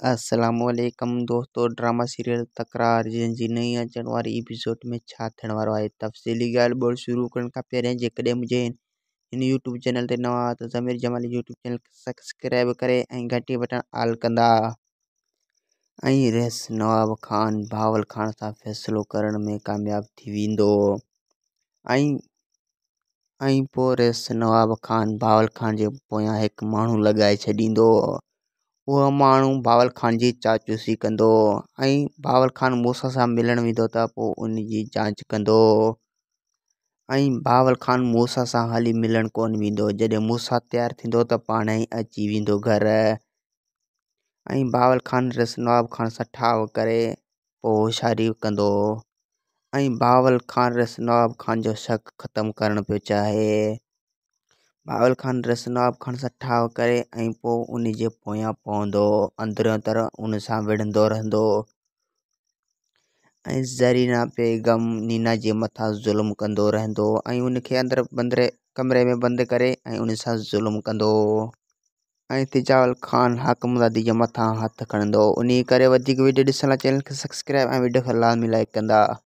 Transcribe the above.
अस्सलामुअलैकुम दोस्तों। Drama serial तकरार जी नई अचण वारी एपिसोड में छा थियण वारो आहे तफ़सीली ॻाल्हि ॿोल शुरू करण खां पहिरियों जेकॾहिं मुंहिंजे हिन यूट्यूब चैनल ते नवां आहियो त ज़मीर जमाली यूट्यूब चैनल खे सब्सक्राइब करे ऐं घंटी बटन ऑल कंदा। ऐं रहस नवाब खान भावल खान सां फ़ैसिलो करण में कामयाब थी वेंदो। ऐं पोइ रहस नवाब खान भावल खान जे पोयां हिकु माण्हू लॻाए छॾींदो। उहो माण्हू भावल खान जी चाचूसी कंदो ऐं भावल खान मूसा सां मिलण वेंदो त पोइ उन जी जांच कंदो। ऐं भावल खान मूसा सां हाली मिलण कोन वेंदो। जॾहिं मूसा तयारु थींदो त पाण ई अची वेंदो घर। ऐं भावल खान रस नवाब खान सां ठाव करे पोइ शादी कंदो। ऐं भावल खान रस नवाब खान जो शक ख़त्म करणु पियो चाहे। भावल खान रस नवाब खान सां ठाव करे ऐं पोइ उन जे पोयां पवंदो। अंदरियों तरह उन सां विढ़ंदो रहंदो। ऐं ज़रीना बेगम नीना जे मथां ज़ुल्म कंदो रहंदो ऐं उनखे अंदरि कमरे में बंदि करे ऐं उन सां ज़ुल्म कंदो। ऐं तिजावल खान हाकमज़ादी जे मथां हथु खणंदो। उन करे वधीक वीडियो ॾिसण लाइ चैनल खे सब्सक्राइब ऐं वीडियो खे लाज़मी लाइक कंदा।